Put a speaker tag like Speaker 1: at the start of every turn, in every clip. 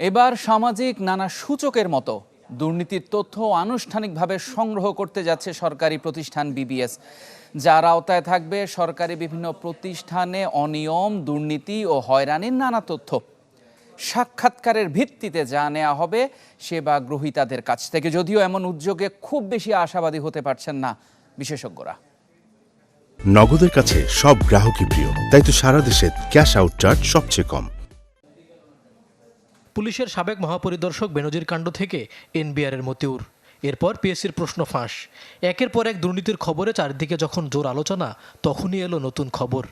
Speaker 1: এবার সামাজিক নানা সূচকের মতো দুর্নীতির তথ্য আনুষ্ঠানিকভাবে সংগ্রহ করতে যাচ্ছে সরকারি প্রতিষ্ঠান বিবিএস, যার আওতায় থাকবে সরকারি বিভিন্ন প্রতিষ্ঠানে অনিয়ম, দুর্নীতি ও হয়রানির নানা তথ্য। সাক্ষাৎকারের ভিত্তিতে যা নেওয়া হবে সেবা গ্রহীতাদের কাছ থেকে, যদিও এমন উদ্যোগে খুব বেশি আশাবাদী হতে পারছেন না বিশেষজ্ঞরা।
Speaker 2: নগদের কাছে সব গ্রাহকই প্রিয়, তাই তো সারা দেশে ক্যাশ আউট চার্জ সবচেয়ে কম।
Speaker 3: পুলিশের সাবেক মহাপরিদর্শক বেনজির কাণ্ড থেকে এনবিআরের মতিউর, এরপর পিএসসির প্রশ্ন ফাঁস। একের পর এক দুর্নীতির খবরে চারিদিকে যখন জোর আলোচনা, তখনই এলো নতুন খবর।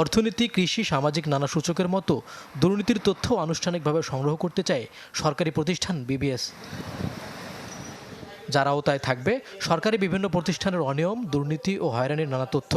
Speaker 3: অর্থনীতি, কৃষি, সামাজিক নানা সূচকের মতো দুর্নীতির তথ্য আনুষ্ঠানিকভাবে সংগ্রহ করতে চায় সরকারি প্রতিষ্ঠান বিবিএস, যার আওতায় থাকবে সরকারি বিভিন্ন প্রতিষ্ঠানের অনিয়ম, দুর্নীতি ও হয়রানির নানা তথ্য।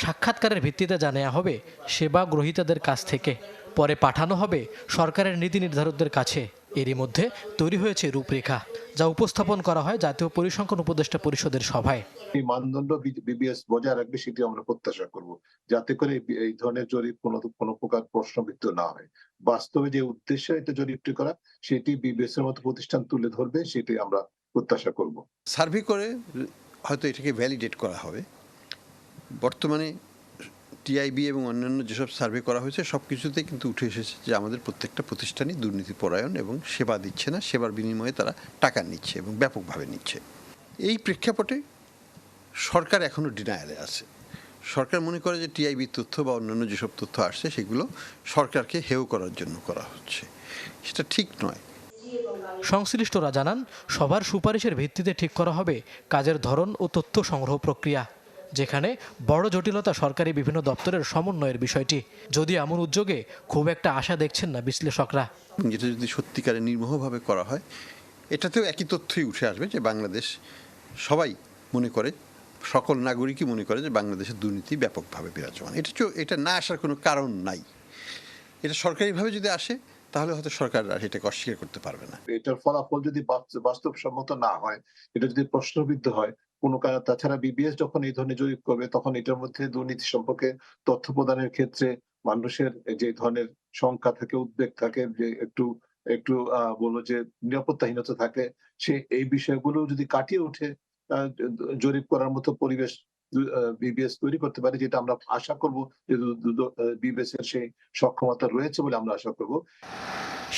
Speaker 3: সাক্ষাৎকারের ভিত্তিতে যা নেওয়া হবে সেবা গ্রহীতাদের কাছ থেকে, পরে পাঠানো হবে সরকারের নীতি নির্ধারকদের কাছে। এরই মধ্যে তৈরি হয়েছে রূপরেখা, যা উপস্থাপন করা হয় জাতীয় পরিসংখ্যান উপদেষ্টা পরিষদের সভায়।
Speaker 4: এই মানদণ্ড বিবিএস বজায় রাখবে, সেটি আমরা প্রত্যাশা করব, যাতে করে এই ধরনের জরিপ কোনো প্রকার প্রশ্নবিদ্ধ না হয়। বাস্তবে যে উদ্দেশ্যে এটা জরিপটি করা, সেটি বিবিএস এর মতো প্রতিষ্ঠান তুলে ধরবে, সেটি আমরা প্রত্যাশা করব।
Speaker 5: সার্ভে করে হয়তো এটাকে ভ্যালিডেট করা হবে। বর্তমানে টিআইবি এবং অন্যান্য যেসব সার্ভে করা হয়েছে সব কিছুতেই কিন্তু উঠে এসেছে যে আমাদের প্রত্যেকটা প্রতিষ্ঠানই দুর্নীতিপরায়ণ এবং সেবা দিচ্ছে না, সেবার বিনিময়ে তারা টাকা নিচ্ছে এবং ব্যাপকভাবে নিচ্ছে। এই প্রেক্ষাপটে সরকার এখনও ডিনায়ালে আছে। সরকার মনে করে যে টিআইবির তথ্য বা অন্যান্য যেসব তথ্য আসছে সেগুলো সরকারকে হেয় করার জন্য করা হচ্ছে, সেটা ঠিক নয়।
Speaker 3: সংশ্লিষ্টরা জানান, সবার সুপারিশের ভিত্তিতে ঠিক করা হবে কাজের ধরন ও তথ্য সংগ্রহ প্রক্রিয়া, যেখানে বড় জটিলতা সরকারি বিভিন্ন দপ্তরের সমন্বয়ের বিষয়টি। যদি এমন উদ্যোগে খুব একটা আশা দেখছেন না বিশ্লেষকরা।
Speaker 5: যেটা যদি সত্যিকারে নির্মোহভাবে করা হয়, এটাতেও একই তথ্যই উঠে আসবে যে বাংলাদেশ, সবাই মনে করে, সকল নাগরিকই মনে করে যে বাংলাদেশের দুর্নীতি ব্যাপকভাবে বিরাজমান। এটা না আসার কোনো কারণ নাই। এটা সরকারিভাবে যদি আসে তাহলে হয়তো সরকার আর এটাকে অস্বীকার করতে পারবে না।
Speaker 4: এটার ফলাফল যদি বাস্তবসম্মত না হয়, এটা যদি প্রশ্নবিদ্ধ হয় কোনো কারণ, তাছাড়া বিবিএস যখন এই ধরনের জরিপ করবে, তখন এটার মধ্যে দুর্নীতি সম্পর্কে তথ্য প্রদানের ক্ষেত্রে মানুষের যে ধরনের শঙ্কা থাকে, উদ্বেগ থাকে, যে একটু একটু বলবো যে নিরাপত্তাহীনতা থাকে, সে এই বিষয়গুলো যদি কাটিয়ে উঠে জরিপ করার মতো পরিবেশ বিবিএস তৈরি করতে পারে, যেটা আমরা আশা করব যে বিবিএস এর সেই সক্ষমতা রয়েছে বলে আমরা আশা করব।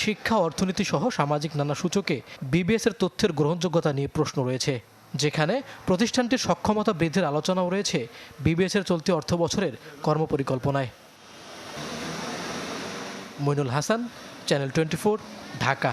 Speaker 3: শিক্ষা, অর্থনীতি সহ সামাজিক নানা সূচকে বিবিএস এর তথ্যের গ্রহণযোগ্যতা নিয়ে প্রশ্ন রয়েছে, যেখানে প্রতিষ্ঠানটির সক্ষমতা বৃদ্ধির আলোচনাও রয়েছে বিবিএস এর চলতি অর্থ বছরের কর্মপরিকল্পনায়। মইনুল হাসান, চ্যানেল 24, ঢাকা।